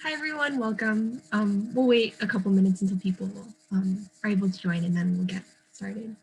Hi everyone, welcome. We'll wait a couple minutes until people are able to join and then we'll get started.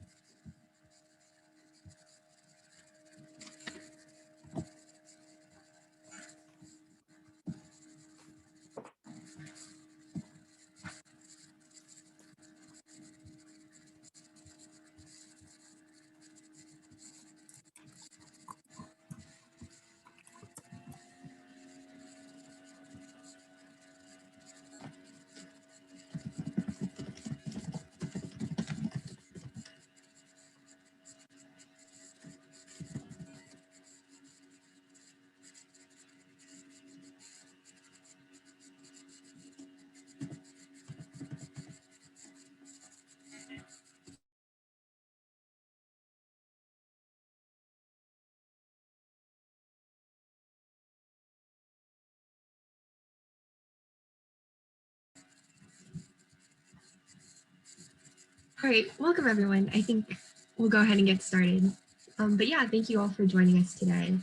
All right, welcome everyone. I think we'll go ahead and get started. But yeah, thank you all for joining us today.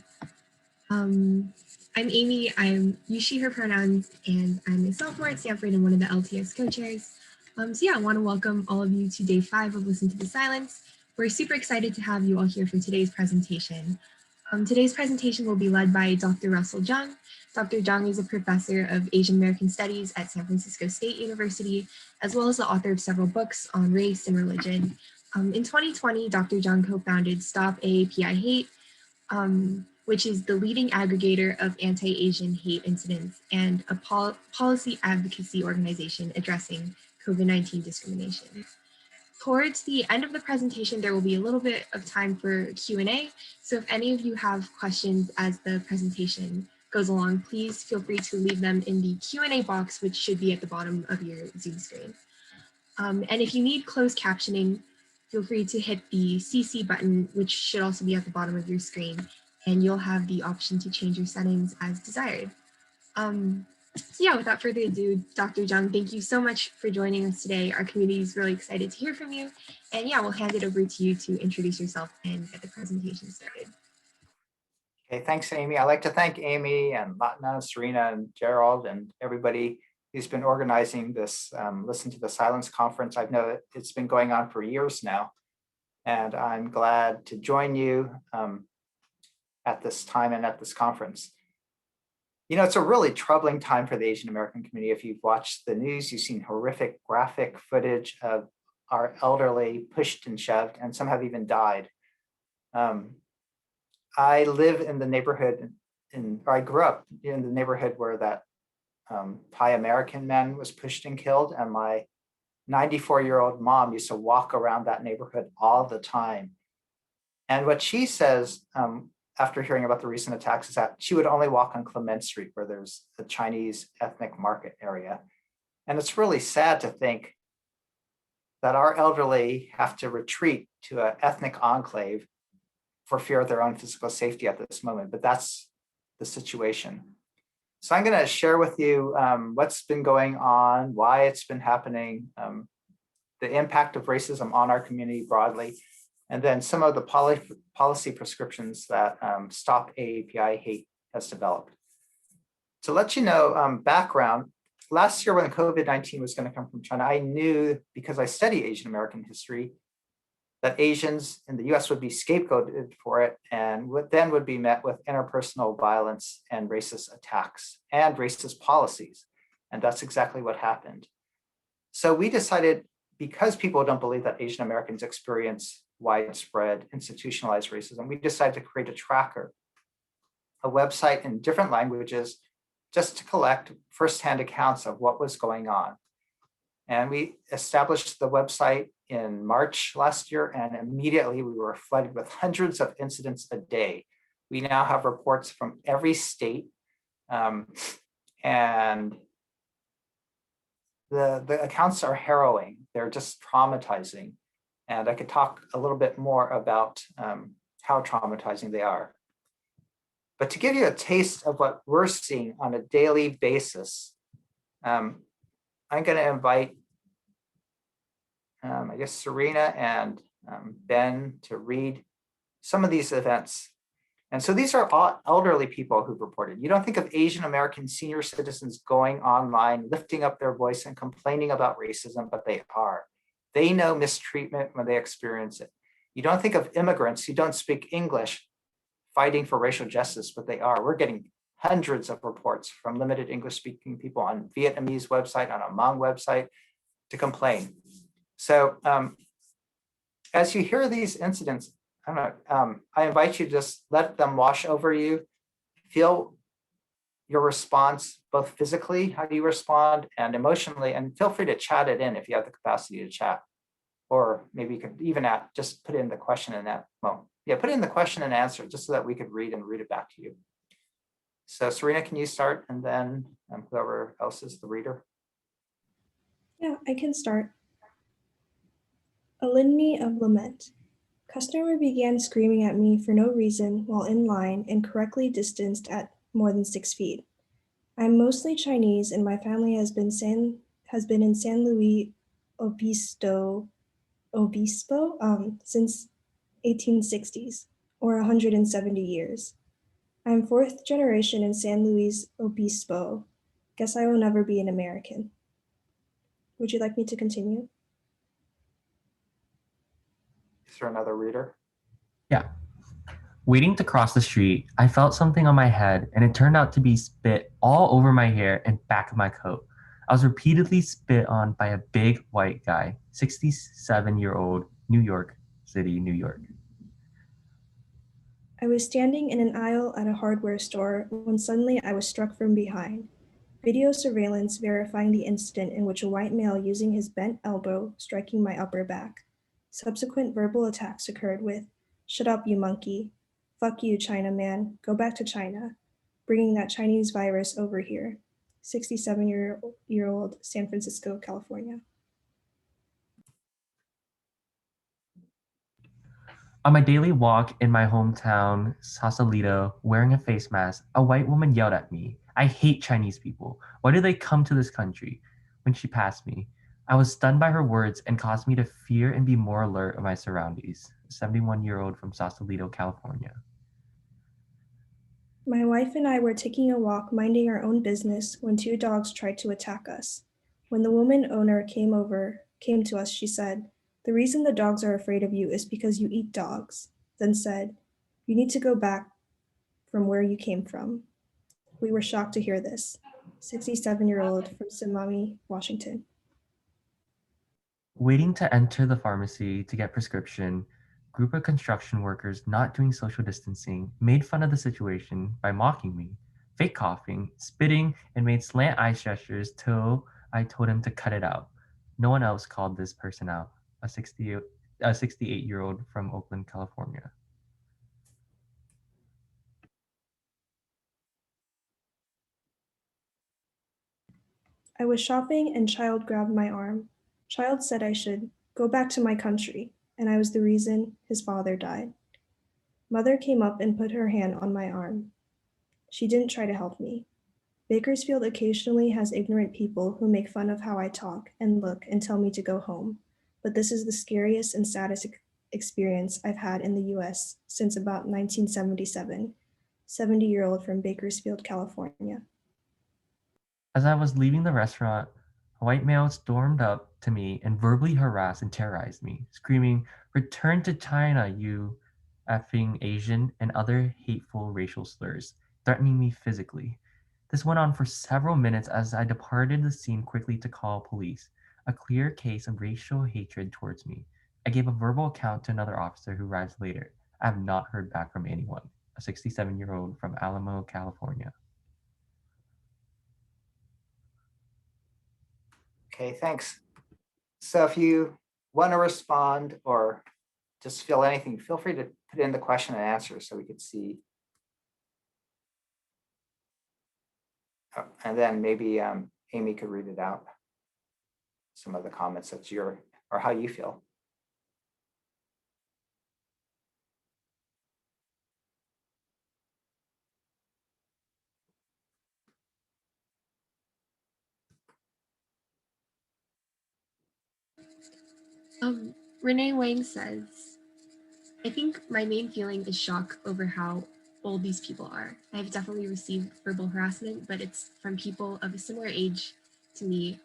I'm Amy, I'm use she, her pronouns, and I'm a sophomore at Stanford and one of the LTS co-chairs. So yeah, I want to welcome all of you to day 5 of Listen to the Silence. We're super excited to have you all here for today's presentation. Today's presentation will be led by Dr. Russell Jeung. Dr. Jeung is a professor of Asian American Studies at San Francisco State University, as well as the author of several books on race and religion. In 2020, Dr. Jeung co-founded Stop AAPI Hate, which is the leading aggregator of anti-Asian hate incidents and a policy advocacy organization addressing COVID-19 discrimination. Towards the end of the presentation, there will be a little bit of time for Q&A. So if any of you have questions as the presentation goes along, please feel free to leave them in the Q&A box, which should be at the bottom of your Zoom screen. And if you need closed captioning, feel free to hit the CC button, which should also be at the bottom of your screen, and you'll have the option to change your settings as desired. So yeah, without further ado, Dr. Jeung, thank you so much for joining us today. Our community is really excited to hear from you. And yeah, we'll hand it over to you to introduce yourself and get the presentation started. Okay, thanks, Amy. I'd like to thank Amy and Latna, Serena, and Gerald, and everybody who's been organizing this Listen to the Silence conference. I know it's been going on for years now, and I'm glad to join you at this time and at this conference. You know, it's a really troubling time for the Asian American community. If you've watched the news, you've seen horrific graphic footage of our elderly pushed and shoved, and some have even died. I live in the neighborhood, or I grew up in the neighborhood where that Thai American man was pushed and killed, and my 94-year-old mom used to walk around that neighborhood all the time. And what she says after hearing about the recent attacks is that she would only walk on Clement Street, where there's a Chinese ethnic market area. And it's really sad to think that our elderly have to retreat to an ethnic enclave for fear of their own physical safety at this moment, but that's the situation. So I'm going to share with you what's been going on, why it's been happening, the impact of racism on our community broadly, and then some of the policy prescriptions that Stop AAPI Hate has developed. To let you know background, last year when COVID-19 was going to come from China, I knew, because I study Asian American history, that Asians in the US would be scapegoated for it and then would be met with interpersonal violence and racist attacks and racist policies. And that's exactly what happened. So we decided, because people don't believe that Asian Americans experience widespread institutionalized racism, we decided to create a tracker, a website in different languages, just to collect firsthand accounts of what was going on. And we established the website in March last year, and immediately we were flooded with hundreds of incidents a day. We now have reports from every state, and the accounts are harrowing. They're just traumatizing. And I could talk a little bit more about how traumatizing they are. But to give you a taste of what we're seeing on a daily basis, I'm going to invite, I guess, Serena and Ben to read some of these events. And so these are all elderly people who've reported. You don't think of Asian American senior citizens going online, lifting up their voice and complaining about racism, but they are. They know mistreatment when they experience it. You don't think of immigrants who don't speak English fighting for racial justice, but they are. We're getting hundreds of reports from limited English speaking people on Vietnamese website, on a Hmong website to complain. So as you hear these incidents, I invite you to just let them wash over you. Feel your response, both physically, how you respond, and emotionally, and feel free to chat it in if you have the capacity to chat. Or maybe you could even just put in the question and that. Well, yeah, put in the question and answer just so that we could read it back to you. So Serena, can you start, and then whoever else is the reader? Yeah, I can start. A litany of lament. Customer began screaming at me for no reason while in line and correctly distanced at more than 6 feet. I'm mostly Chinese and my family has been in San Luis Obispo since 1860s or 170 years. I'm fourth generation in San Luis Obispo. Guess I will never be an American. Would you like me to continue? Is there another reader? Yeah. Waiting to cross the street, I felt something on my head and it turned out to be spit all over my hair and back of my coat. I was repeatedly spit on by a big white guy, 67-year-old, New York City, New York. I was standing in an aisle at a hardware store when suddenly I was struck from behind. Video surveillance verifying the incident in which a white male using his bent elbow striking my upper back. Subsequent verbal attacks occurred with, "Shut up, you monkey," "Fuck you, China man, go back to China," "Bringing that Chinese virus over here." 67-year-old, San Francisco, California. On my daily walk in my hometown, Sausalito, wearing a face mask, a white woman yelled at me, "I hate Chinese people. Why do they come to this country?" When she passed me, I was stunned by her words and caused me to fear and be more alert of my surroundings. A 71-year-old from Sausalito, California. My wife and I were taking a walk minding our own business when two dogs tried to attack us. When the woman owner came to us, she said, "The reason the dogs are afraid of you is because you eat dogs," then said, "You need to go back from where you came from." We were shocked to hear this. 67-year-old from Simami, Washington. Waiting to enter the pharmacy to get prescription, group of construction workers not doing social distancing made fun of the situation by mocking me, fake coughing, spitting, and made slant eye gestures till I told him to cut it out. No one else called this person out, a 68-year-old from Oakland, California. I was shopping and Child grabbed my arm. Child said I should go back to my country, and I was the reason his father died. Mother came up and put her hand on my arm. She didn't try to help me. Bakersfield occasionally has ignorant people who make fun of how I talk and look and tell me to go home, but this is the scariest and saddest experience I've had in the US since about 1977. 70-year-old from Bakersfield, California. As I was leaving the restaurant, a white male stormed up to me and verbally harassed and terrorized me, screaming, "Return to China, you effing Asian," and other hateful racial slurs, threatening me physically. This went on for several minutes as I departed the scene quickly to call police, a clear case of racial hatred towards me. I gave a verbal account to another officer who arrived later. I have not heard back from anyone, a 67-year-old from Alamo, California. Okay, thanks. So if you want to respond or just feel anything, feel free to put in the question and answer so we could see. Oh, and then maybe Amy could read it out. Some of the comments that's or how you feel. Renee Wang says, "I think my main feeling is shock over how bold these people are. I've definitely received verbal harassment, but it's from people of a similar age to me.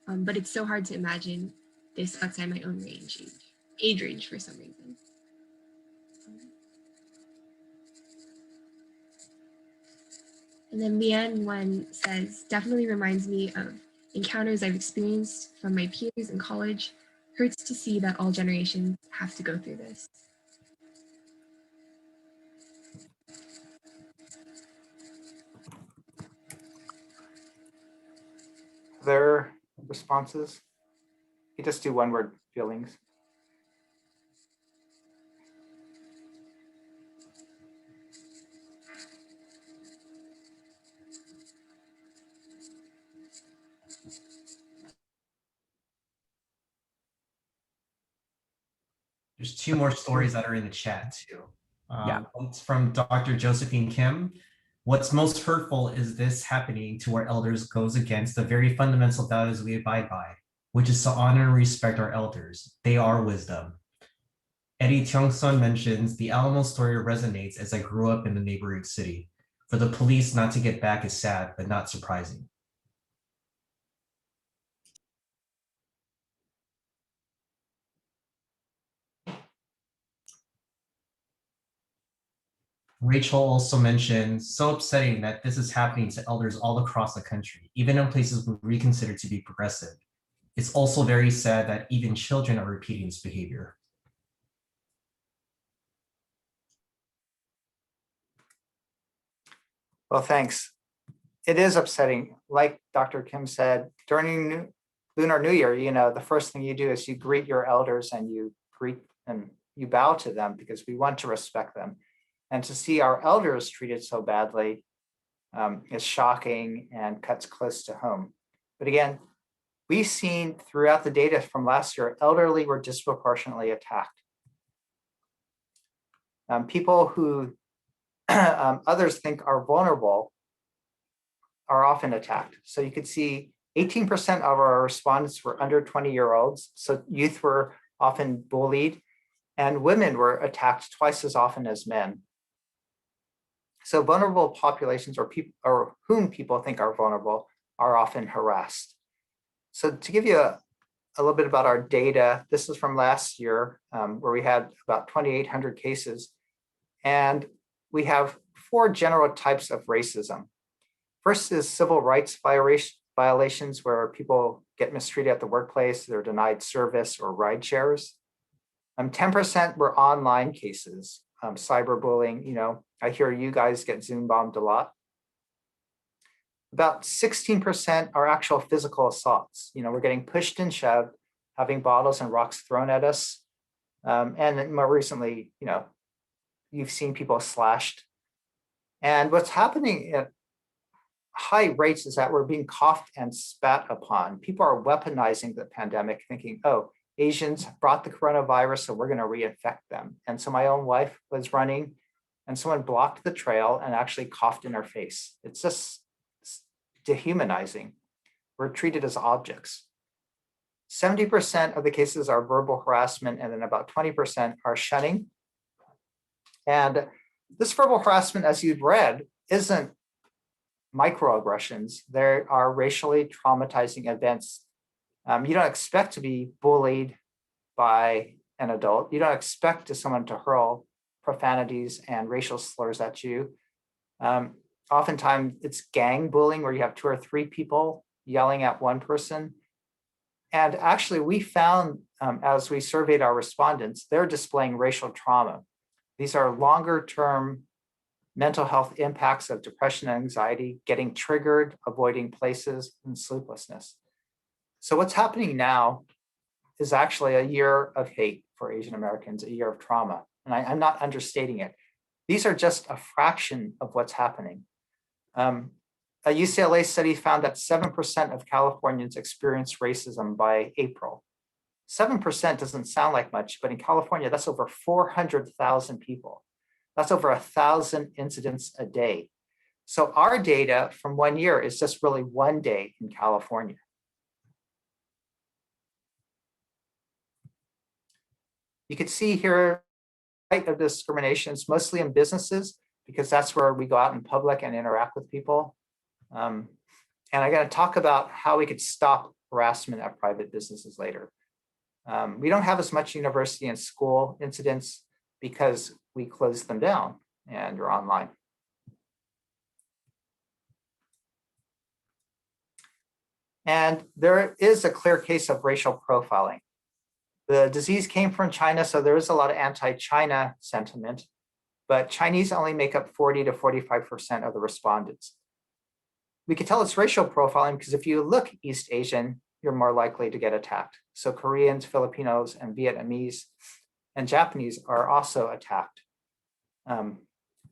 But it's so hard to imagine this outside my own age range for some reason. And then Leanne one says, definitely reminds me of encounters I've experienced from my peers in college. Hurts to see that all generations have to go through this. Their responses? You just do one word feelings. There's two more stories that are in the chat too. Yeah. One's from Dr. Josephine Kim. What's most hurtful is this happening to our elders goes against the very fundamental values we abide by, which is to honor and respect our elders. They are wisdom. Eddie Tiongson mentions the Alamo story resonates as I grew up in the neighboring city. For the police not to get back is sad, but not surprising. Rachel also mentioned, so upsetting that this is happening to elders all across the country, even in places we consider to be progressive. It's also very sad that even children are repeating this behavior. Well, thanks. It is upsetting. Like Dr. Kim said, during Lunar New Year, the first thing you do is you greet your elders and you greet and you bow to them because we want to respect them. And to see our elders treated so badly is shocking and cuts close to home. But again, we've seen throughout the data from last year, elderly were disproportionately attacked. People who others think are vulnerable are often attacked. So you could see 18% of our respondents were under 20-year-olds. So youth were often bullied, and women were attacked twice as often as men. So vulnerable populations or people or whom people think are vulnerable are often harassed. So to give you a little bit about our data, this is from last year where we had about 2,800 cases. And we have 4 general types of racism. First is civil rights violations where people get mistreated at the workplace, they're denied service or ride shares. 10% were online cases, cyberbullying. I hear you guys get Zoom bombed a lot. About 16% are actual physical assaults. We're getting pushed and shoved, having bottles and rocks thrown at us. And more recently, you've seen people slashed. And what's happening at high rates is that we're being coughed and spat upon. People are weaponizing the pandemic, thinking, oh, Asians brought the coronavirus, so we're going to reinfect them. And so my own wife was running and someone blocked the trail and actually coughed in her face. It's just dehumanizing. We're treated as objects. 70% of the cases are verbal harassment, and then about 20% are shunning. And this verbal harassment, as you'd read, isn't microaggressions. There are racially traumatizing events. You don't expect to be bullied by an adult. You don't expect someone to hurl profanities and racial slurs at you. Oftentimes it's gang bullying where you have 2 or 3 people yelling at one person. And actually we found as we surveyed our respondents, they're displaying racial trauma. These are longer term mental health impacts of depression and anxiety, getting triggered, avoiding places, and sleeplessness. So what's happening now is actually a year of hate for Asian Americans, a year of trauma. And I'm not understating it. These are just a fraction of what's happening. A UCLA study found that 7% of Californians experienced racism by April. 7% doesn't sound like much, but in California, that's over 400,000 people. That's over 1,000 incidents a day. So our data from 1 year is just really 1 day in California. You can see here, right, of discrimination is mostly in businesses, because that's where we go out in public and interact with people. And I'm going to talk about how we could stop harassment at private businesses later. We don't have as much university and school incidents because we closed them down and you're online. And there is a clear case of racial profiling. The disease came from China, so there is a lot of anti-China sentiment, but Chinese only make up 40 to 45% of the respondents. We can tell it's racial profiling because if you look East Asian, you're more likely to get attacked. So Koreans, Filipinos, and Vietnamese and Japanese are also attacked.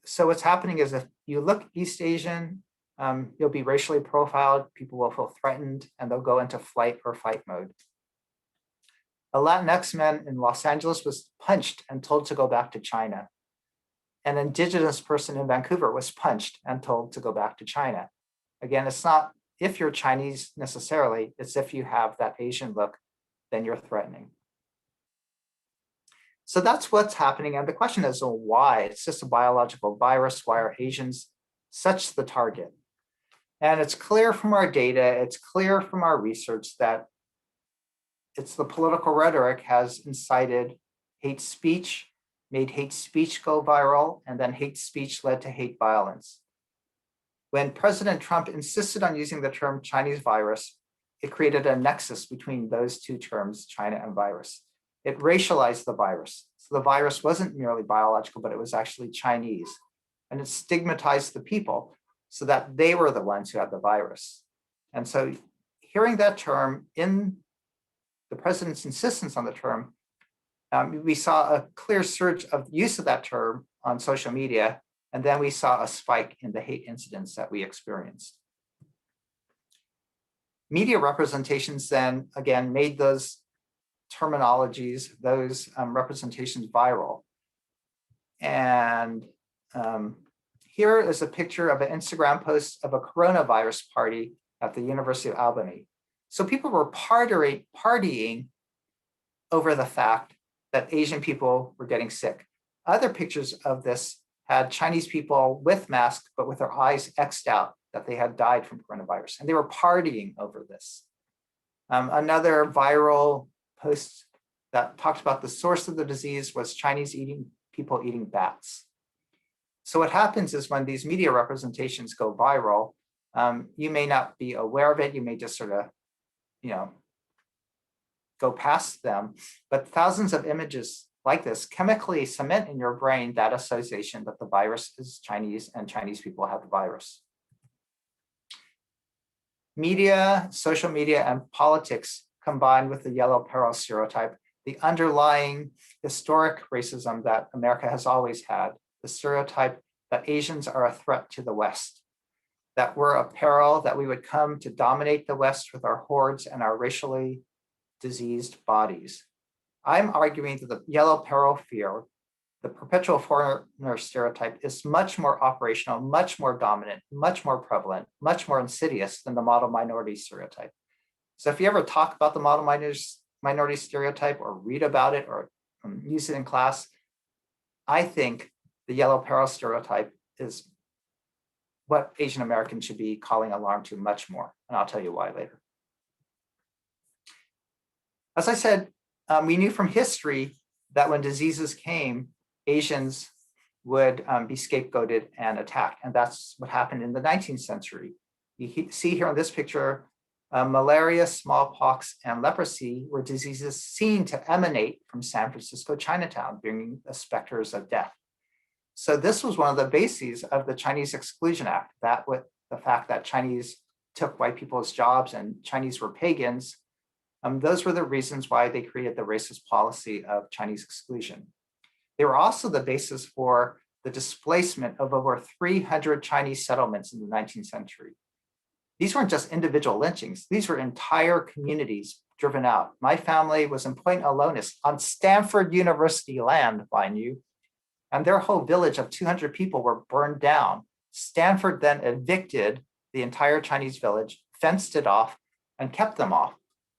So what's happening is if you look East Asian, you'll be racially profiled, people will feel threatened, and they'll go into flight or fight mode. A Latinx man in Los Angeles was punched and told to go back to China. An indigenous person in Vancouver was punched and told to go back to China. Again, it's not if you're Chinese necessarily, it's if you have that Asian look, then you're threatening. So that's what's happening. And the question is, well, why? It's just a biological virus. Why are Asians such the target? And it's clear from our data, it's clear from our research that it's the political rhetoric has incited hate speech, made hate speech go viral, and then hate speech led to hate violence. When President Trump insisted on using the term Chinese virus, it created a nexus between those two terms, China and virus. It racialized the virus. So the virus wasn't merely biological, but it was actually Chinese. And it stigmatized the people so that they were the ones who had the virus. And so hearing that term in the president's insistence on the term, we saw a clear surge of use of that term on social media, and then we saw a spike in the hate incidents that we experienced. Media representations then, again, made those terminologies, those representations viral. And here is a picture of an Instagram post of a coronavirus party at the University of Albany. So people were partying over the fact that Asian people were getting sick. Other pictures of this had Chinese people with masks, but with their eyes X'd out, that they had died from coronavirus. And they were partying over this. Another viral post that talked about the source of the disease was Chinese people eating bats. So what happens is when these media representations go viral, you may not be aware of it. You may just sort of, go past them, but thousands of images like this chemically cement in your brain that association that the virus is Chinese and Chinese people have the virus. Media, social media, and politics combined with the yellow peril stereotype, the underlying historic racism that America has always had, the stereotype that Asians are a threat to the West, that we're a peril, that we would come to dominate the West with our hordes and our racially diseased bodies. I'm arguing that the yellow peril fear, the perpetual foreigner stereotype, is much more operational, much more dominant, much more prevalent, much more insidious than the model minority stereotype. So if you ever talk about the model minority stereotype or read about it or use it in class, I think the yellow peril stereotype is what Asian Americans should be calling alarm to much more. And I'll tell you why later. As I said, we knew from history that when diseases came, Asians would be scapegoated and attacked. And that's what happened in the 19th century. You see here in this picture, malaria, smallpox, and leprosy were diseases seen to emanate from San Francisco Chinatown, bringing the specters of death. So this was one of the bases of the Chinese Exclusion Act, that with the fact that Chinese took white people's jobs and Chinese were pagans. Those were the reasons why they created the racist policy of Chinese exclusion. They were also the basis for the displacement of over 300 Chinese settlements in the 19th century. These weren't just individual lynchings. These were entire communities driven out. My family was in Point Alonis on Stanford University land, mind you, and their whole village of 200 people were burned down. Stanford then evicted the entire Chinese village, fenced it off, and kept them off.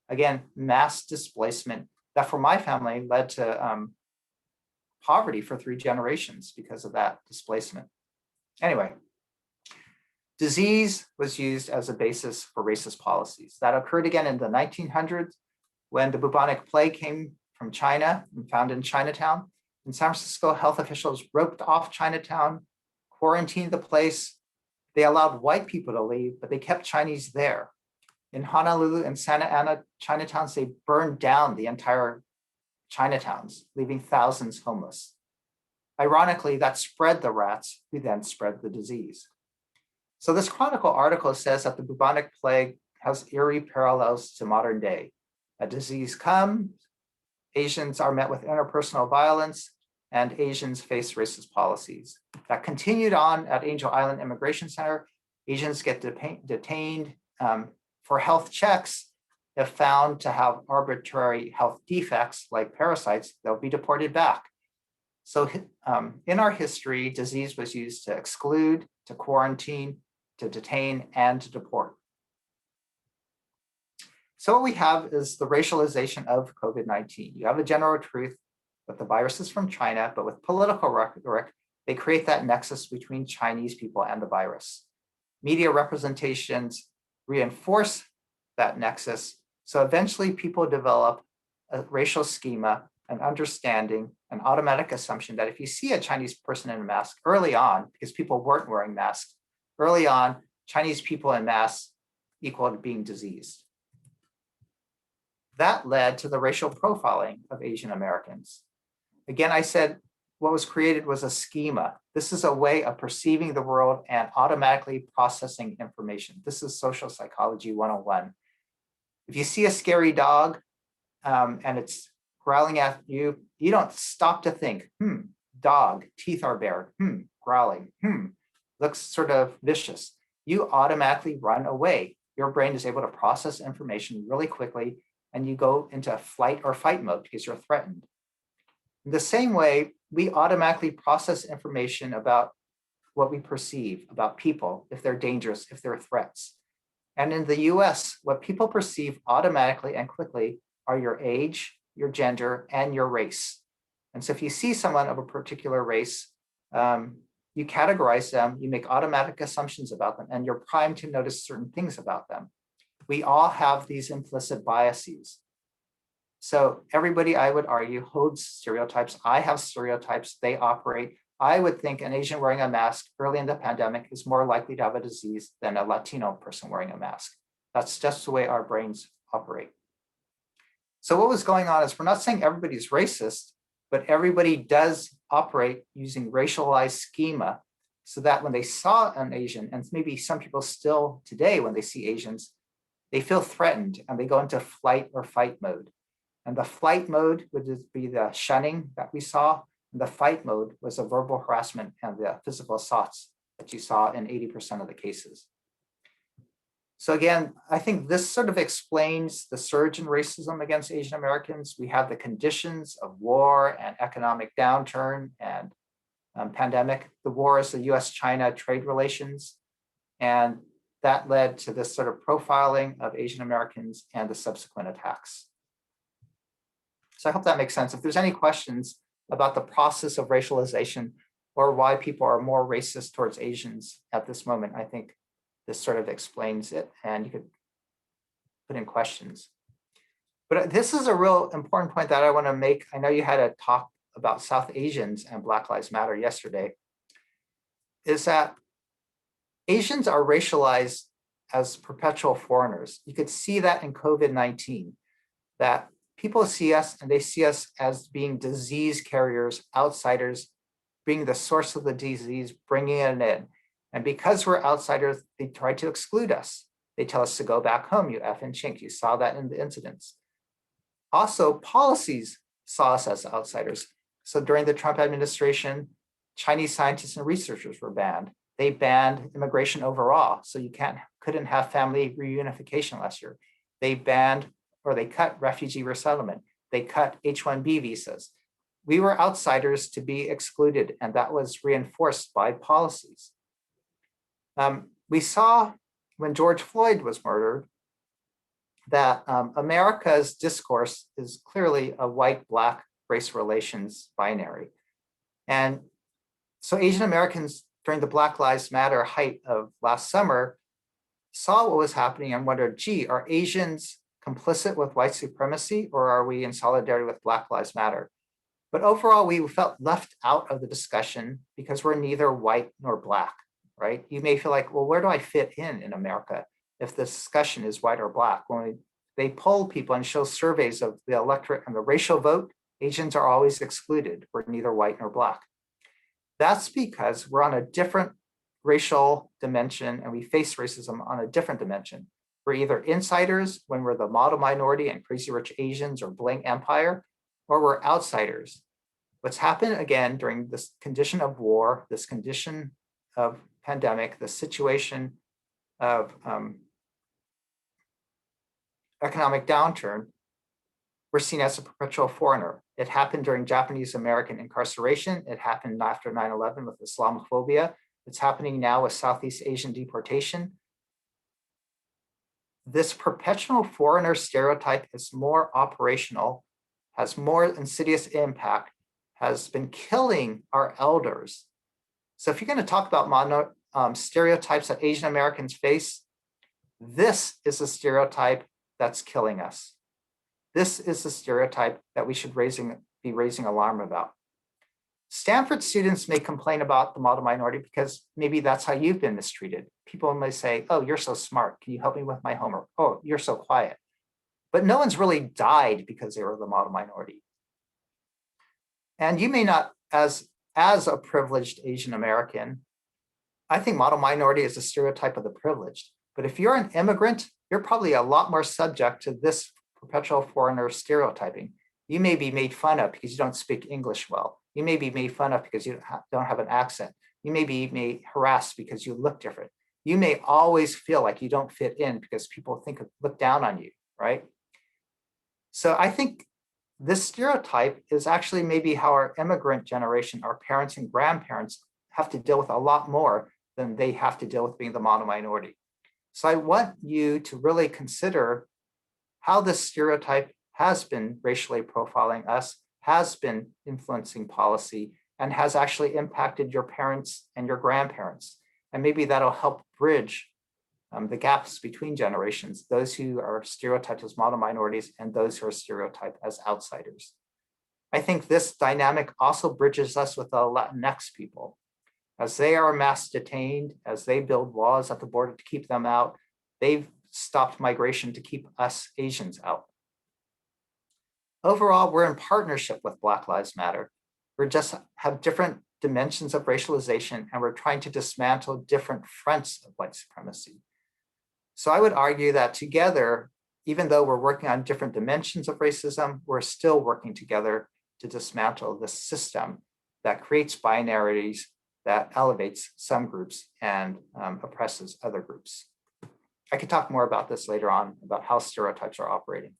Again, mass displacement that for my family led to poverty for 3 generations because of that displacement. Anyway, disease was used as a basis for racist policies. That occurred again in the 1900s when the bubonic plague came from China and found in Chinatown. In San Francisco, health officials roped off Chinatown, quarantined the place. They allowed white people to leave, but they kept Chinese there. In Honolulu and Santa Ana Chinatowns, they burned down the entire Chinatowns, leaving thousands homeless. Ironically, that spread the rats, who then spread the disease. So this Chronicle article says that the bubonic plague has eerie parallels to modern day. A disease comes, Asians are met with interpersonal violence, and Asians face racist policies. That continued on at Angel Island Immigration Center. Asians get detained for health checks. If found to have arbitrary health defects like parasites, they'll be deported back. So in our history, disease was used to exclude, to quarantine, to detain, and to deport. So what we have is the racialization of COVID-19. You have a general truth that the virus is from China, but with political rhetoric, they create that nexus between Chinese people and the virus. Media representations reinforce that nexus. So eventually people develop a racial schema, an understanding, an automatic assumption that if you see a Chinese person in a mask early on, because people weren't wearing masks, early on, Chinese people in masks equaled being diseased. That led to the racial profiling of Asian Americans. Again, I said what was created was a schema. This is a way of perceiving the world and automatically processing information. This is social psychology 101. If you see a scary dog and it's growling at you, you don't stop to think, dog, teeth are bared, growling, looks sort of vicious. You automatically run away. Your brain is able to process information really quickly, and you go into flight or fight mode because you're threatened. In the same way, we automatically process information about what we perceive about people, if they're dangerous, if they're threats. And in the US, what people perceive automatically and quickly are your age, your gender, and your race. And so if you see someone of a particular race, you categorize them, you make automatic assumptions about them, and you're primed to notice certain things about them. We all have these implicit biases. So everybody, I would argue, holds stereotypes. I have stereotypes, they operate. I would think an Asian wearing a mask early in the pandemic is more likely to have a disease than a Latino person wearing a mask. That's just the way our brains operate. So what was going on is we're not saying everybody's racist, but everybody does operate using racialized schema so that when they saw an Asian, and maybe some people still today when they see Asians, they feel threatened and they go into flight or fight mode. And the flight mode would just be the shunning that we saw. And the fight mode was the verbal harassment and the physical assaults that you saw in 80% of the cases. So again, I think this sort of explains the surge in racism against Asian Americans. We have the conditions of war and economic downturn and pandemic. The war is the US-China trade relations. And that led to this sort of profiling of Asian Americans and the subsequent attacks. So I hope that makes sense. If there's any questions about the process of racialization or why people are more racist towards Asians at this moment, I think this sort of explains it, and you could put in questions. But this is a real important point that I want to make. I know you had a talk about South Asians and Black Lives Matter yesterday, is that Asians are racialized as perpetual foreigners. You could see that in COVID-19, that people see us and they see us as being disease carriers, outsiders, being the source of the disease, bringing it in. And because we're outsiders, they try to exclude us. They tell us to go back home, you effing chink. You saw that in the incidents. Also, policies saw us as outsiders. So during the Trump administration, Chinese scientists and researchers were banned. They banned immigration overall. So you couldn't have family reunification last year. They banned or they cut refugee resettlement. They cut H-1B visas. We were outsiders to be excluded, and that was reinforced by policies. We saw when George Floyd was murdered that America's discourse is clearly a white-black race relations binary. And so Asian Americans during the Black Lives Matter height of last summer, saw what was happening and wondered, gee, are Asians complicit with white supremacy, or are we in solidarity with Black Lives Matter? But overall, we felt left out of the discussion because we're neither white nor Black, right? You may feel like, well, where do I fit in America if the discussion is white or Black? When they poll people and show surveys of the electorate and the racial vote, Asians are always excluded. We're neither white nor Black. That's because we're on a different racial dimension and we face racism on a different dimension. We're either insiders when we're the model minority and Crazy Rich Asians or Bling Empire, or we're outsiders. What's happened again during this condition of war, this condition of pandemic, the situation of economic downturn, we're seen as a perpetual foreigner. It happened during Japanese American incarceration. It happened after 9/11 with Islamophobia. It's happening now with Southeast Asian deportation. This perpetual foreigner stereotype is more operational, has more insidious impact, has been killing our elders. So if you're going to talk about stereotypes that Asian Americans face, this is a stereotype that's killing us. This is the stereotype that we should be raising alarm about. Stanford students may complain about the model minority because maybe that's how you've been mistreated. People may say, oh, you're so smart. Can you help me with my homework? Oh, you're so quiet. But no one's really died because they were the model minority. And you may not, as a privileged Asian American, I think model minority is a stereotype of the privileged. But if you're an immigrant, you're probably a lot more subject to this perpetual foreigner stereotyping. You may be made fun of because you don't speak English well. You may be made fun of because you don't have an accent. You may be harassed because you look different. You may always feel like you don't fit in because people look down on you, right? So I think this stereotype is actually maybe how our immigrant generation, our parents and grandparents have to deal with a lot more than they have to deal with being the model minority. So I want you to really consider how this stereotype has been racially profiling us, has been influencing policy, and has actually impacted your parents and your grandparents. And maybe that'll help bridge the gaps between generations, those who are stereotyped as model minorities and those who are stereotyped as outsiders. I think this dynamic also bridges us with the Latinx people. As they are mass detained, as they build walls at the border to keep them out, they've stopped migration to keep us Asians out. Overall, we're in partnership with Black Lives Matter. We just have different dimensions of racialization, and we're trying to dismantle different fronts of white supremacy. So I would argue that together, even though we're working on different dimensions of racism, we're still working together to dismantle this system that creates binaries, that elevates some groups and oppresses other groups. I could talk more about this later on, about how stereotypes are operating.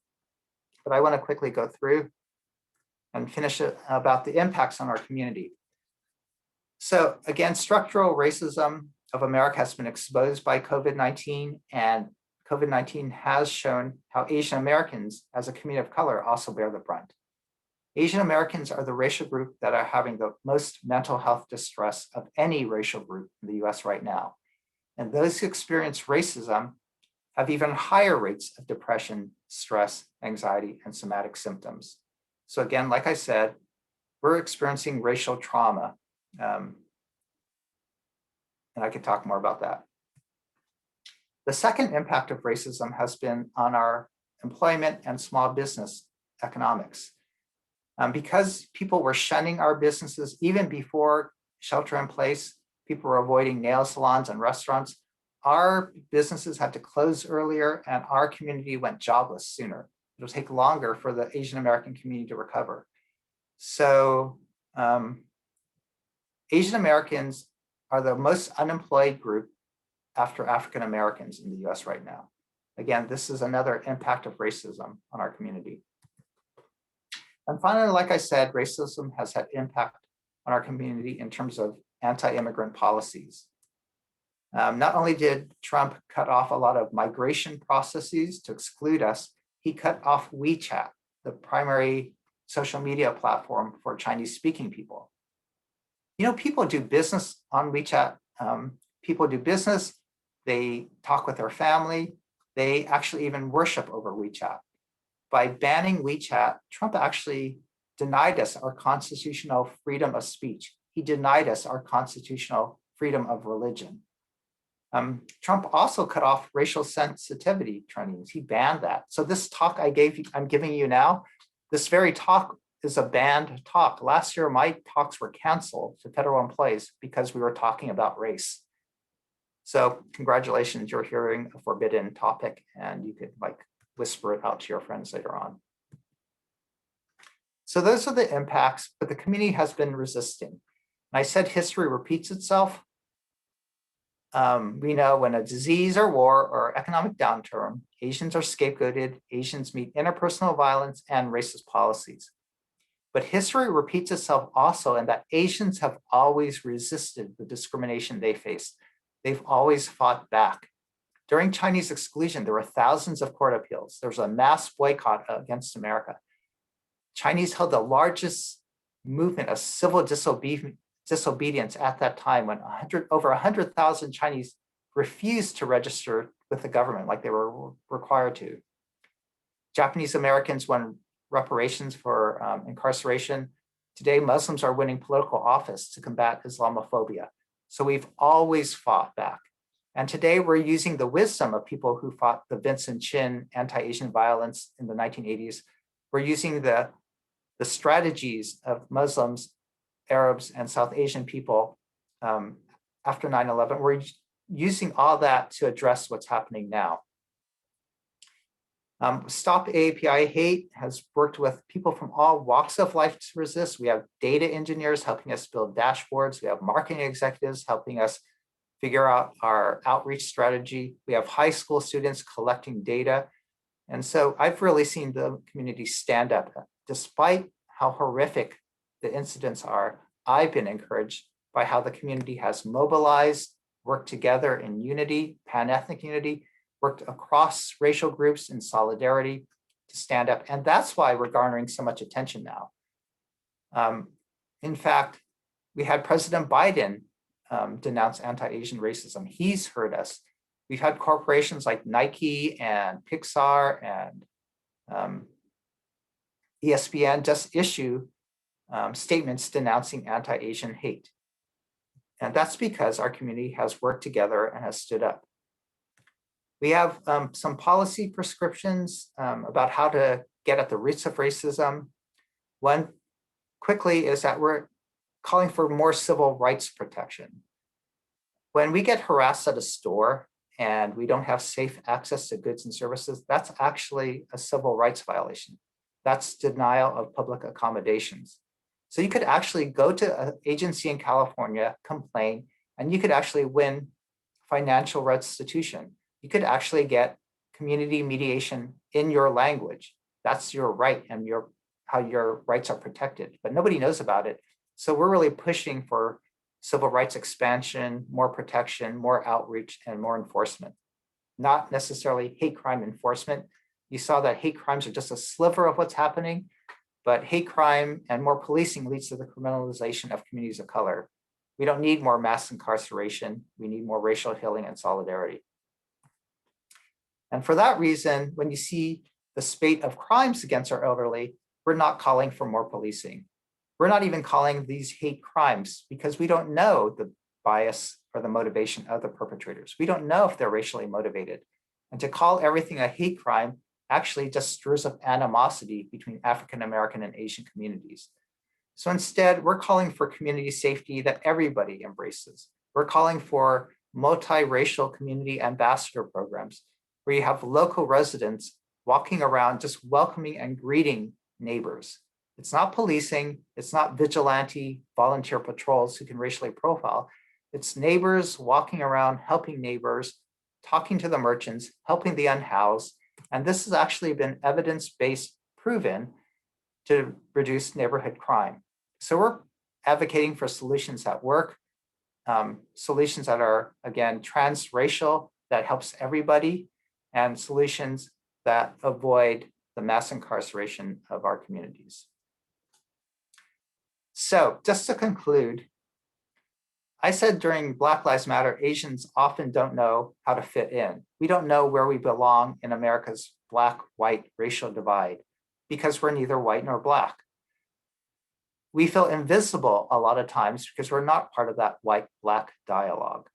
But I want to quickly go through and finish it about the impacts on our community. So again, structural racism of America has been exposed by COVID-19, and COVID-19 has shown how Asian Americans as a community of color also bear the brunt. Asian Americans are the racial group that are having the most mental health distress of any racial group in the US right now. And those who experience racism have even higher rates of depression, stress, anxiety, and somatic symptoms. So again, like I said, we're experiencing racial trauma. And I could talk more about that. The second impact of racism has been on our employment and small business economics. Because people were shunning our businesses even before shelter in place, people were avoiding nail salons and restaurants, our businesses had to close earlier and our community went jobless sooner. It'll take longer for the Asian American community to recover. So Asian Americans are the most unemployed group after African Americans in the US right now. Again, this is another impact of racism on our community. And finally, like I said, racism has had impact on our community in terms of anti-immigrant policies. Not only did Trump cut off a lot of migration processes to exclude us, he cut off WeChat, the primary social media platform for Chinese-speaking people. People do business on WeChat. People do business, they talk with their family, they actually even worship over WeChat. By banning WeChat, Trump actually denied us our constitutional freedom of speech. He denied us our constitutional freedom of religion. Trump also cut off racial sensitivity trainings. He banned that. So this talk I'm giving you now, this very talk is a banned talk. Last year, my talks were canceled to federal employees because we were talking about race. So congratulations, you're hearing a forbidden topic, and you could whisper it out to your friends later on. So those are the impacts, but the community has been resisting. And I said history repeats itself. We know when a disease or war or economic downturn, Asians are scapegoated, Asians meet interpersonal violence and racist policies. But history repeats itself also in that Asians have always resisted the discrimination they faced. They've always fought back. During Chinese exclusion, there were thousands of court appeals. There was a mass boycott against America. Chinese held the largest movement of civil disobedience at that time when over 100,000 Chinese refused to register with the government like they were required to. Japanese Americans won reparations for incarceration. Today, Muslims are winning political office to combat Islamophobia. So we've always fought back. And today we're using the wisdom of people who fought the Vincent Chin anti-Asian violence in the 1980s. We're using the strategies of Muslims, Arabs, and South Asian people after 9/11. We're using all that to address what's happening now. Stop AAPI Hate has worked with people from all walks of life to resist. We have data engineers helping us build dashboards. We have marketing executives helping us figure out our outreach strategy. We have high school students collecting data. And so I've really seen the community stand up. Despite how horrific the incidents are, I've been encouraged by how the community has mobilized, worked together in unity, pan-ethnic unity, worked across racial groups in solidarity to stand up. And that's why we're garnering so much attention now. In fact, we had President Biden denounce anti-Asian racism. He's heard us. We've had corporations like Nike and Pixar and ESPN just issue statements denouncing anti-Asian hate. And that's because our community has worked together and has stood up. We have some policy prescriptions about how to get at the roots of racism. One quickly is that we're calling for more civil rights protection. When we get harassed at a store and we don't have safe access to goods and services, that's actually a civil rights violation. That's denial of public accommodations. So you could actually go to an agency in California, complain, and you could actually win financial restitution. You could actually get community mediation in your language. That's your right and how your rights are protected, but nobody knows about it. So we're really pushing for civil rights expansion, more protection, more outreach, and more enforcement. Not necessarily hate crime enforcement. You saw that hate crimes are just a sliver of what's happening, but hate crime and more policing leads to the criminalization of communities of color. We don't need more mass incarceration. We need more racial healing and solidarity. And for that reason, when you see the spate of crimes against our elderly, we're not calling for more policing. We're not even calling these hate crimes because we don't know the bias or the motivation of the perpetrators. We don't know if they're racially motivated. And to call everything a hate crime actually just stirs up animosity between African American and Asian communities. So instead, we're calling for community safety that everybody embraces. We're calling for multiracial community ambassador programs where you have local residents walking around just welcoming and greeting neighbors. It's not policing, it's not vigilante volunteer patrols who can racially profile. It's neighbors walking around, helping neighbors, talking to the merchants, helping the unhoused. And this has actually been evidence-based proven to reduce neighborhood crime. So we're advocating for solutions that work, solutions that are, again, transracial, that helps everybody, and solutions that avoid the mass incarceration of our communities. So just to conclude, I said during Black Lives Matter, Asians often don't know how to fit in. We don't know where we belong in America's black-white racial divide because we're neither white nor black. We feel invisible a lot of times because we're not part of that white-black dialogue.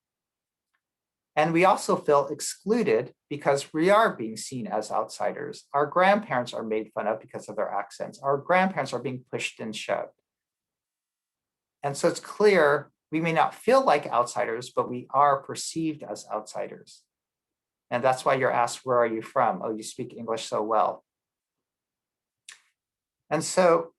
And we also feel excluded because we are being seen as outsiders. Our grandparents are made fun of because of their accents. Our grandparents are being pushed and shoved. And so it's clear we may not feel like outsiders, but we are perceived as outsiders. And that's why you're asked, where are you from? Oh, you speak English so well. And so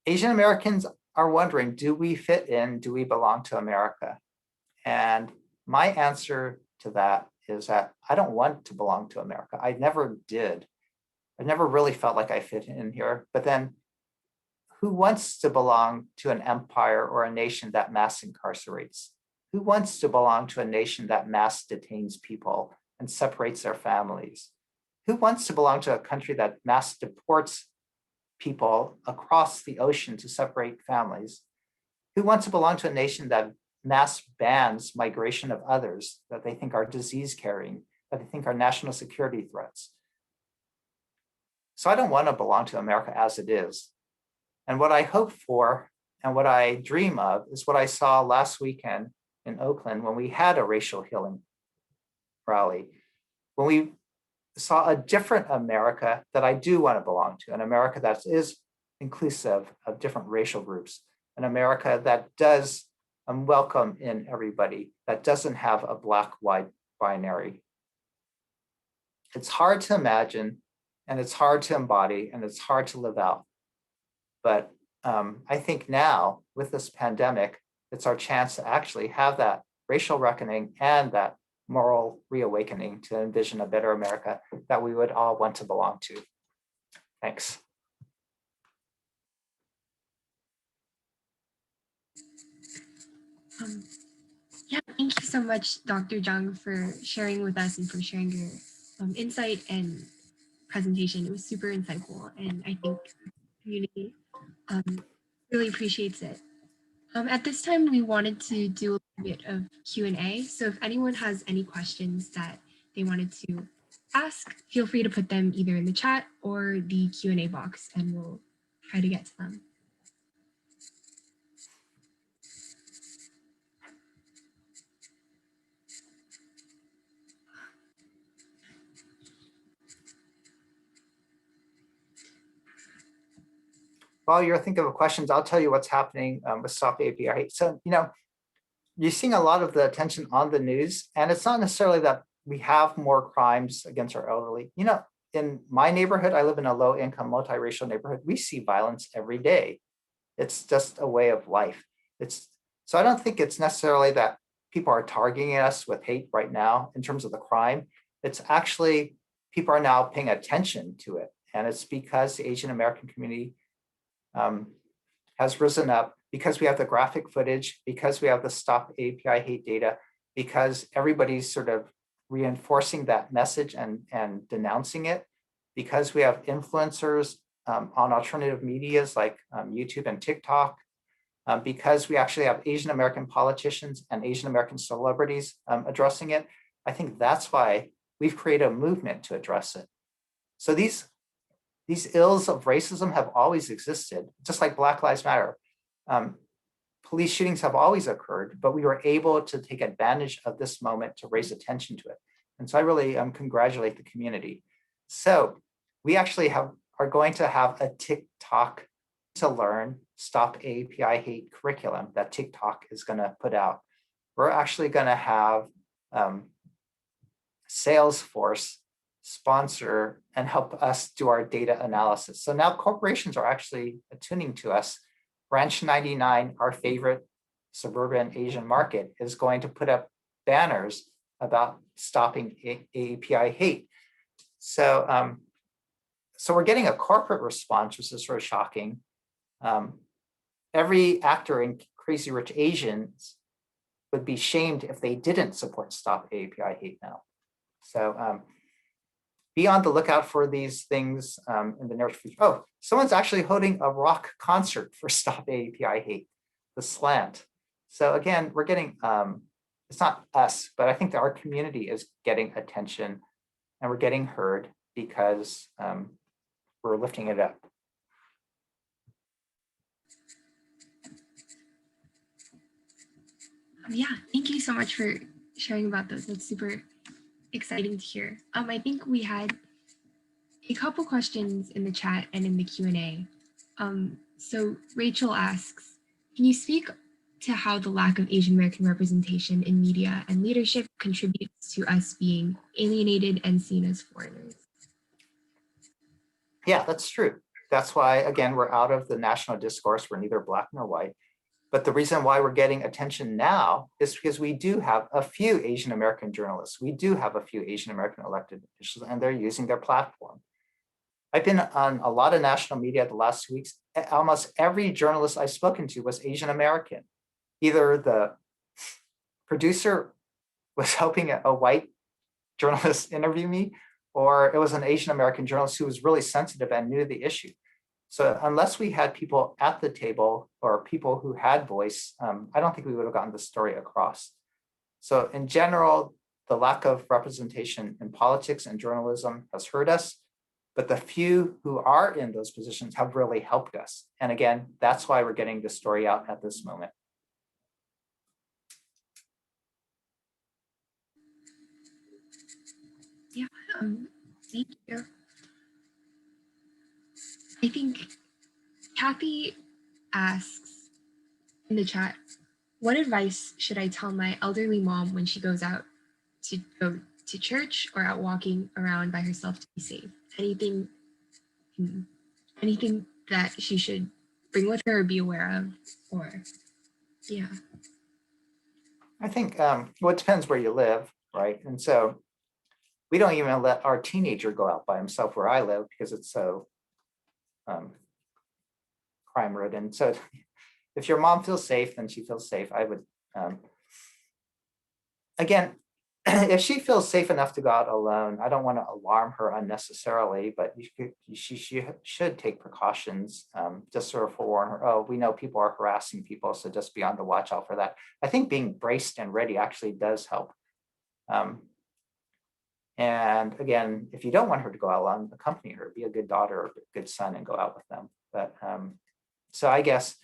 Asian Americans are wondering, do we fit in? Do we belong to America? And my answer to that is that I don't want to belong to America. I never did. I never really felt like I fit in here. But then who wants to belong to an empire or a nation that mass incarcerates? Who wants to belong to a nation that mass detains people and separates their families? Who wants to belong to a country that mass deports people across the ocean to separate families? Who wants to belong to a nation that mass bans migration of others that they think are disease carrying, that they think are national security threats? So I don't want to belong to America as it is. And what I hope for and what I dream of is what I saw last weekend in Oakland when we had a racial healing rally, when we saw a different America that I do want to belong to, an America that is inclusive of different racial groups, an America that does welcome in everybody, that doesn't have a black-white binary. It's hard to imagine, and it's hard to embody, and it's hard to live out. But I think now, with this pandemic, it's our chance to actually have that racial reckoning and that moral reawakening to envision a better America that we would all want to belong to. Thanks. Yeah, thank you so much, Dr. Jeung, for sharing with us and for sharing your insight and presentation. It was super insightful, and I think the community really appreciates it. At this time, we wanted to do a bit of Q&A. So if anyone has any questions that they wanted to ask, feel free to put them either in the chat or the Q&A box, and we'll try to get to them. While you're thinking of questions, I'll tell you what's happening with Stop AAPI. So, you're seeing a lot of the attention on the news, and it's not necessarily that we have more crimes against our elderly. In my neighborhood, I live in a low-income, multiracial neighborhood. We see violence every day. It's just a way of life. So I don't think it's necessarily that people are targeting us with hate right now in terms of the crime. It's actually people are now paying attention to it, and it's because the Asian American community has risen up, because we have the graphic footage, because we have the Stop AAPI hate data, because everybody's sort of reinforcing that message and denouncing it, because we have influencers on alternative medias like YouTube and TikTok, because we actually have Asian American politicians and Asian American celebrities addressing it. I think that's why we've created a movement to address it. So these ills of racism have always existed, just like Black Lives Matter. Police shootings have always occurred, but we were able to take advantage of this moment to raise attention to it. And so I really congratulate the community. So we actually are going to have a TikTok to learn Stop AAPI hate curriculum that TikTok is going to put out. We're actually going to have Salesforce sponsor and help us do our data analysis. So now corporations are actually attuning to us. Branch 99, our favorite suburban Asian market, is going to put up banners about stopping AAPI hate. So, so we're getting a corporate response, which is sort of shocking. Every actor in Crazy Rich Asians would be shamed if they didn't support Stop AAPI hate now. So be on the lookout for these things in the near future. Oh, someone's actually holding a rock concert for Stop AAPI hate. the slant. So again, we're getting, it's not us, but I think that our community is getting attention and we're getting heard because we're lifting it up. Yeah, thank you so much for sharing about those. That's super exciting to hear. I think we had a couple questions in the chat and in the Q&A. So Rachel asks, can you speak to how the lack of Asian American representation in media and leadership contributes to us being alienated and seen as foreigners? Yeah, that's true. That's why, again, we're out of the national discourse. We're neither black nor white. But the reason why we're getting attention now is because we do have a few Asian American journalists. We do have a few Asian American elected officials, and they're using their platform. I've been on a lot of national media the last 2 weeks. Almost every journalist I've spoken to was Asian American. Either the producer was helping a white journalist interview me, or it was an Asian American journalist who was really sensitive and knew the issue. So unless we had people at the table or people who had voice, I don't think we would have gotten the story across. So in general, the lack of representation in politics and journalism has hurt us, but the few who are in those positions have really helped us. And again, that's why we're getting the story out at this moment. Yeah, thank you. I think Kathy asks in the chat, what advice should I tell my elderly mom when she goes out to go to church or out walking around by herself to be safe? Anything that she should bring with her or be aware of? Or, yeah. I think, well, it depends where you live, right? And so we don't even let our teenager go out by himself where I live because it's so crime ridden. So if your mom feels safe, then she feels safe. I would, again, if she feels safe enough to go out alone, I don't want to alarm her unnecessarily, but she should take precautions, just sort of forewarn her, oh, we know people are harassing people, so just be on the watch out for that. I think being braced and ready actually does help. And again, if you don't want her to go out alone, accompany her, be a good daughter or a good son and go out with them. But so I guess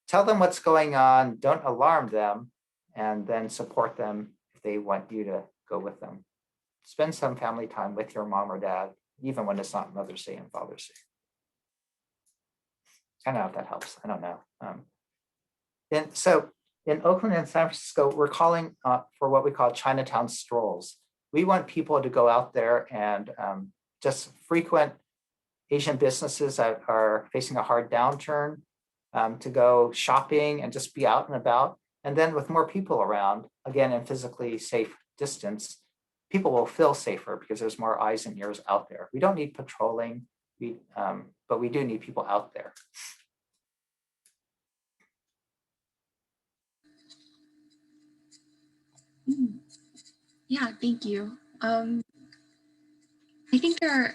tell them what's going on, don't alarm them, and then support them if they want you to go with them. Spend some family time with your mom or dad, even when it's not Mother's Day and Father's Day. I don't know if that helps. I don't know. And so in Oakland and San Francisco, we're calling for what we call Chinatown strolls. We want people to go out there and just frequent Asian businesses that are facing a hard downturn, to go shopping and just be out and about. And then with more people around, again, in physically safe distance, people will feel safer because there's more eyes and ears out there. We don't need patrolling, but we do need people out there. Yeah, thank you. I think there are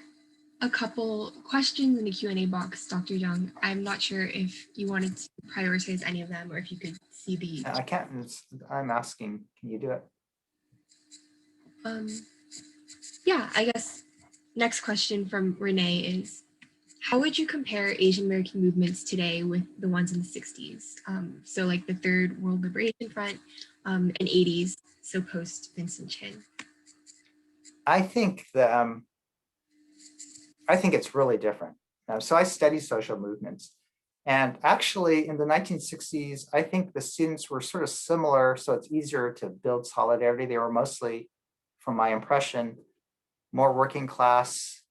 a couple questions in the Q&A box, Dr. Jeung. I'm not sure if you wanted to prioritize any of them or if you could see the... I can't, I'm asking, can you do it? Yeah, I guess next question from Renee is, how would you compare Asian American movements today with the ones in the 60s? So like the Third World Liberation Front and 80s, so post Vincent Chin. I think it's really different. So I study social movements. And actually in the 1960s, I think the students were sort of similar, so it's easier to build solidarity. They were mostly, from my impression, more working class.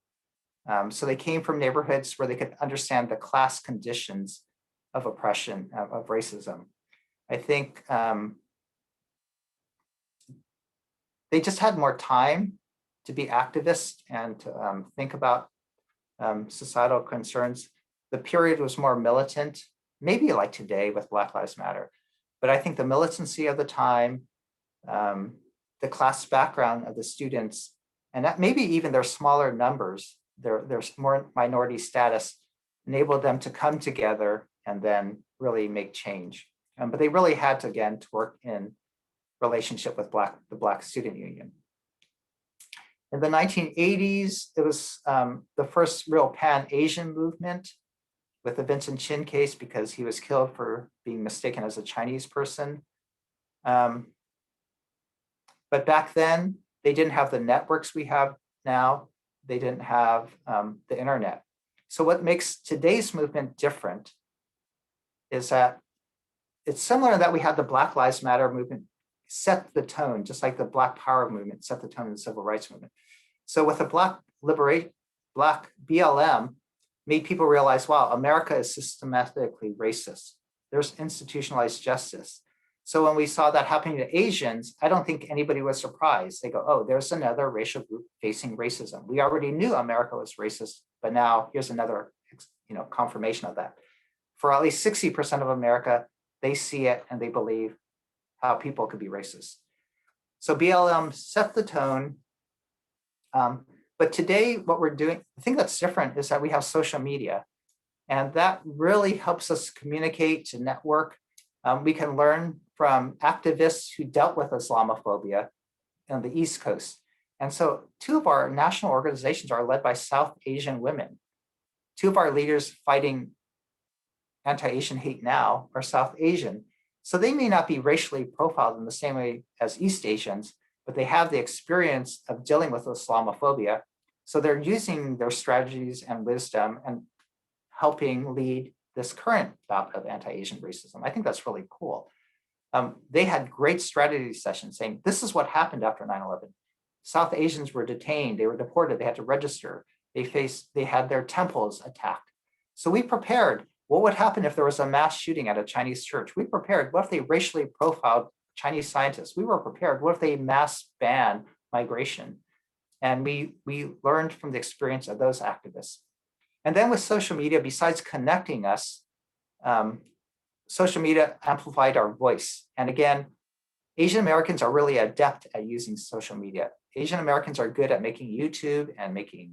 So they came from neighborhoods where they could understand the class conditions of oppression, of racism. I think they just had more time to be activists and to think about societal concerns. The period was more militant, maybe like today with Black Lives Matter. But I think the militancy of the time, the class background of the students, and that maybe even their smaller numbers, there's more minority status, enabled them to come together and then really make change. But they really had to, again, to work in relationship with the Black Student Union. In the 1980s, it was the first real pan-Asian movement with the Vincent Chin case because he was killed for being mistaken as a Chinese person. But back then, they didn't have the networks we have now. They didn't have the internet. So what makes today's movement different is that it's similar in that we had the Black Lives Matter movement set the tone, just like the Black Power movement set the tone in the civil rights movement. So with the Black BLM, made people realize, wow, America is systematically racist. There's institutionalized justice. So when we saw that happening to Asians, I don't think anybody was surprised. They go, oh, there's another racial group facing racism. We already knew America was racist, but now here's another, confirmation of that. For at least 60% of America, they see it and they believe how people could be racist. So BLM set the tone. But today, what we're doing, the thing that's different is that we have social media. And that really helps us communicate, to network. We can learn from activists who dealt with Islamophobia on the East Coast. And so 2 of our national organizations are led by South Asian women. 2 of our leaders fighting anti-Asian hate now are South Asian. So they may not be racially profiled in the same way as East Asians, but they have the experience of dealing with Islamophobia. So they're using their strategies and wisdom and helping lead this current bout of anti-Asian racism. I think that's really cool. They had great strategy sessions saying, this is what happened after 9/11. South Asians were detained, they were deported, they had to register. They had their temples attacked. So we prepared. What would happen if there was a mass shooting at a Chinese church? We prepared. What if they racially profiled Chinese scientists? We were prepared. What if they mass ban migration? And we learned from the experience of those activists. And then with social media, besides connecting us, social media amplified our voice. And again, Asian Americans are really adept at using social media. Asian Americans are good at making YouTube and making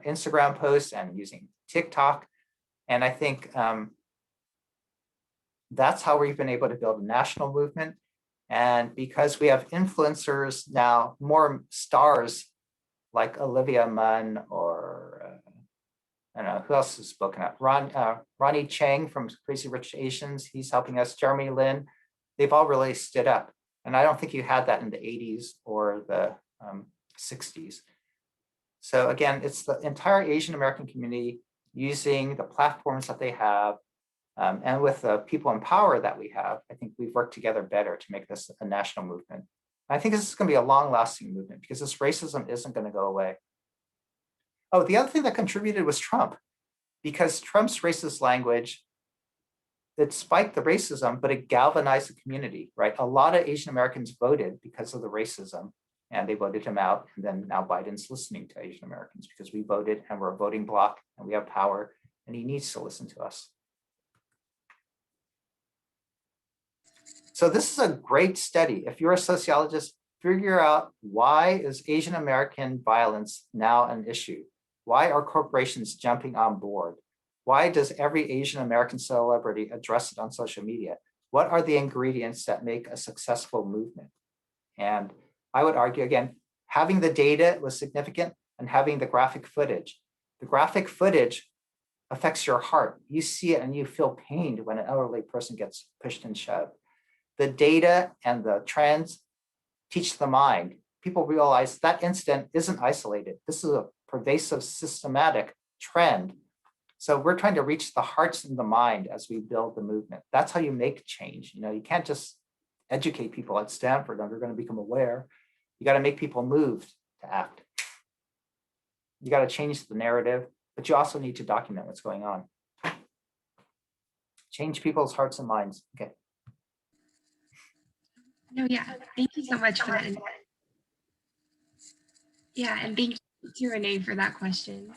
Instagram posts and using TikTok. And I think that's how we've been able to build a national movement. And because we have influencers now, more stars like Olivia Munn or I don't know, who else has spoken up? Ronnie Chang from Crazy Rich Asians, he's helping us. Jeremy Lin, they've all really stood up. And I don't think you had that in the 80s or the 60s. So again, it's the entire Asian American community using the platforms that they have. And with the people in power that we have, I think we've worked together better to make this a national movement. I think this is going to be a long-lasting movement because this racism isn't going to go away. Oh, the other thing that contributed was Trump, because Trump's racist language, it spiked the racism, but it galvanized the community, right? A lot of Asian Americans voted because of the racism, and they voted him out. And then now Biden's listening to Asian Americans because we voted and we're a voting bloc and we have power, and he needs to listen to us. So this is a great study. If you're a sociologist, figure out, why is Asian American violence now an issue? Why are corporations jumping on board? Why does every Asian American celebrity address it on social media? What are the ingredients that make a successful movement? And I would argue, again, having the data was significant and having the graphic footage. The graphic footage affects your heart. You see it and you feel pained when an elderly person gets pushed and shoved. The data and the trends teach the mind. People realize that incident isn't isolated. This is a pervasive, systematic trend. So we're trying to reach the hearts and the mind as we build the movement. That's how you make change. You can't just educate people at Stanford and they're going to become aware. You got to make people moved to act. You got to change the narrative, but you also need to document what's going on. Change people's hearts and minds. Okay. No, yeah, thank you so much for that. Yeah, and thank you to Renee for that question.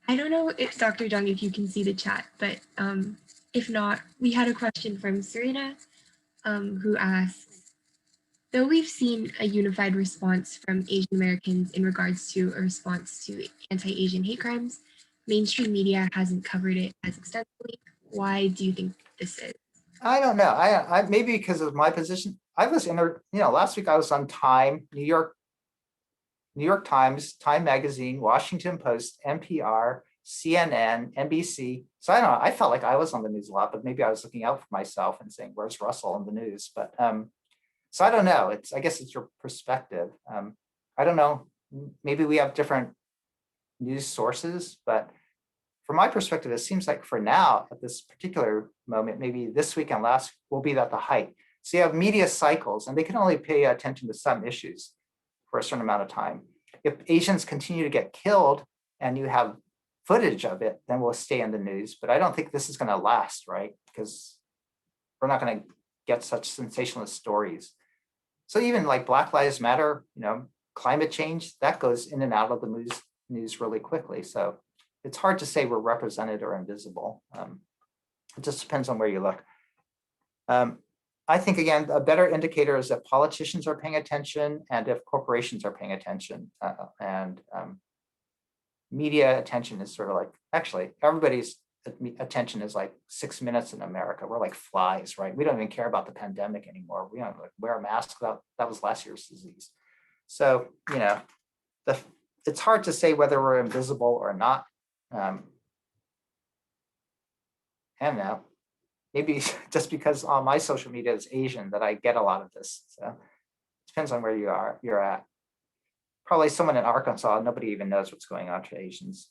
I don't know if Dr. Jeung, if you can see the chat, but if not, we had a question from Serena, who asks, though we've seen a unified response from Asian Americans in regards to a response to anti-Asian hate crimes, mainstream media hasn't covered it as extensively. why do you think this is? I don't know. I maybe because of my position. I was last week I was on Time, New York Times, Time Magazine, Washington Post, NPR, CNN, NBC. So I don't know. I felt like I was on the news a lot, but maybe I was looking out for myself and saying, "Where's Russell in the news?" But so I don't know. I guess it's your perspective. I don't know. Maybe we have different news sources, but from my perspective, it seems like for now, at this particular moment, maybe this week and last will be at the height. So you have media cycles, and they can only pay attention to some issues for a certain amount of time. If Asians continue to get killed and you have footage of it, then we'll stay in the news. But I don't think this is going to last, right? Because we're not going to get such sensationalist stories. So even like Black Lives Matter, climate change, that goes in and out of the news really quickly. So it's hard to say we're represented or invisible. It just depends on where you look. I think, again, a better indicator is if politicians are paying attention and if corporations are paying attention. Media attention is sort of like, actually, everybody's attention is like 6 minutes in America. We're like flies, right? We don't even care about the pandemic anymore. We don't wear a mask. That was last year's disease. So, it's hard to say whether we're invisible or not. I don't know. Maybe just because on my social media is Asian that I get a lot of this. So it depends on where you're at. Probably someone in Arkansas, nobody even knows what's going on to Asians.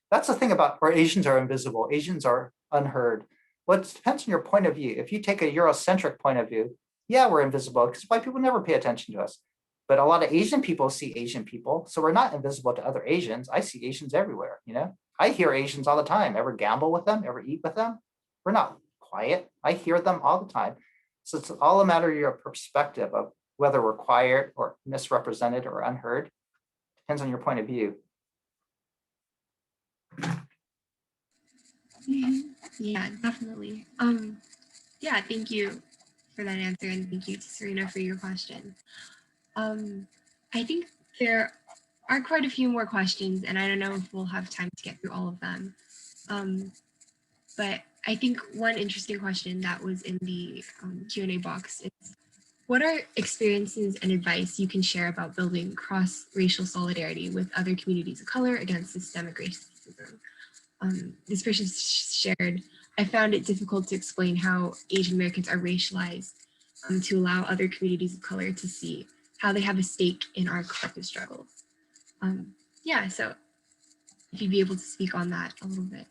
That's the thing about where Asians are invisible. Asians are unheard. Well, it depends on your point of view. If you take a Eurocentric point of view, yeah, we're invisible because white people never pay attention to us. But a lot of Asian people see Asian people. So we're not invisible to other Asians. I see Asians everywhere, I hear Asians all the time. Ever gamble with them? Ever eat with them? We're not quiet. I hear them all the time. So it's all a matter of your perspective of whether we're quiet or misrepresented or unheard. Depends on your point of view. Yeah, definitely. Yeah, thank you for that answer, and thank you to Serena for your question. I think there are quite a few more questions, and I don't know if we'll have time to get through all of them. But I think one interesting question that was in the Q&A box is, what are experiences and advice you can share about building cross-racial solidarity with other communities of color against systemic racism? This person shared, I found it difficult to explain how Asian Americans are racialized to allow other communities of color to see how they have a stake in our collective struggles. Yeah, so if you'd be able to speak on that a little bit.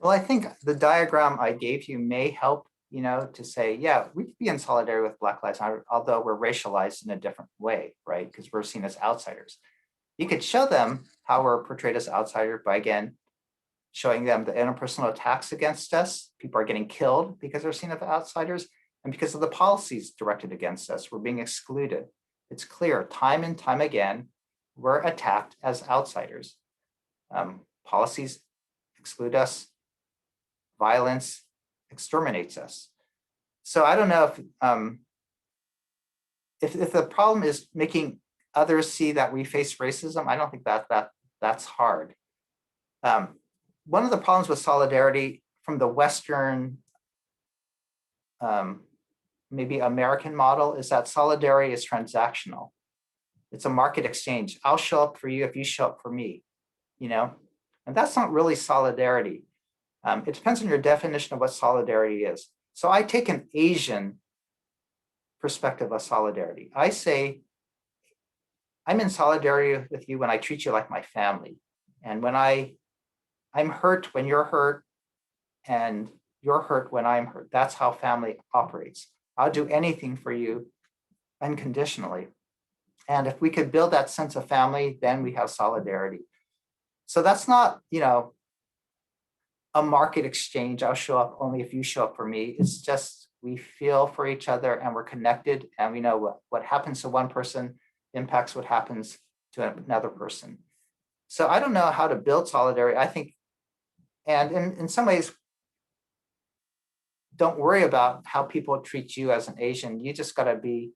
Well, I think the diagram I gave you may help, to say, yeah, we could be in solidarity with Black Lives Matter, although we're racialized in a different way, right? Because we're seen as outsiders. You could show them how we're portrayed as outsiders by, again, showing them the interpersonal attacks against us. People are getting killed because they're seen as outsiders, and because of the policies directed against us, we're being excluded. It's clear time and time again, we're attacked as outsiders. Policies exclude us. Violence exterminates us. So I don't know if the problem is making others see that we face racism. I don't think that's hard. One of the problems with solidarity from the Western, maybe American model, is that solidarity is transactional. It's a market exchange. I'll show up for you if you show up for me, and that's not really solidarity. It depends on your definition of what solidarity is. So I take an Asian perspective of solidarity. I say, I'm in solidarity with you when I treat you like my family. And when I'm hurt when you're hurt, and you're hurt when I'm hurt. That's how family operates. I'll do anything for you unconditionally. And if we could build that sense of family, then we have solidarity. So that's not, a market exchange. I'll show up only if you show up for me. It's just we feel for each other and we're connected, and we know what happens to one person impacts what happens to another person. So I don't know how to build solidarity. I think, and in some ways, don't worry about how people treat you as an Asian. You just got to be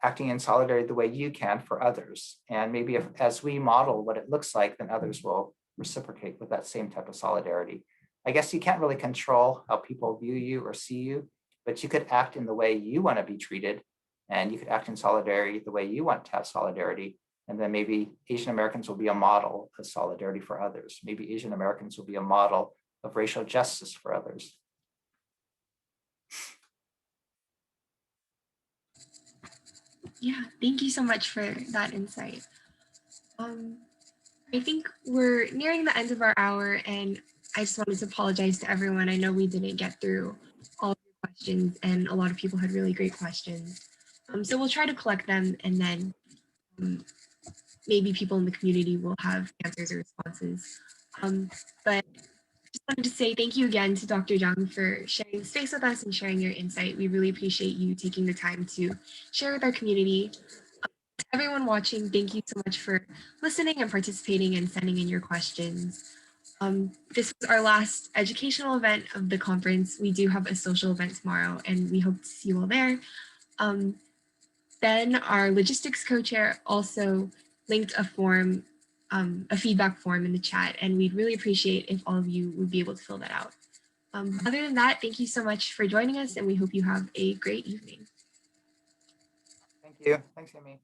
acting in solidarity the way you can for others. And maybe as we model what it looks like, then others will reciprocate with that same type of solidarity. I guess you can't really control how people view you or see you, but you could act in the way you want to be treated, and you could act in solidarity the way you want to have solidarity. And then maybe Asian Americans will be a model of solidarity for others. Maybe Asian Americans will be a model of racial justice for others. Yeah, thank you so much for that insight. I think we're nearing the end of our hour, and I just wanted to apologize to everyone. I know we didn't get through all of your questions, and a lot of people had really great questions. So we'll try to collect them, and then maybe people in the community will have answers or responses. But just wanted to say thank you again to Dr. Jeung for sharing the space with us and sharing your insight. We really appreciate you taking the time to share with our community. To everyone watching, thank you so much for listening and participating and sending in your questions. This was our last educational event of the conference. We do have a social event tomorrow, and we hope to see you all there. Ben, our logistics co-chair, also linked a form, a feedback form in the chat, and we'd really appreciate if all of you would be able to fill that out. Other than that, thank you so much for joining us, and we hope you have a great evening. Thank you. Thanks, Amy.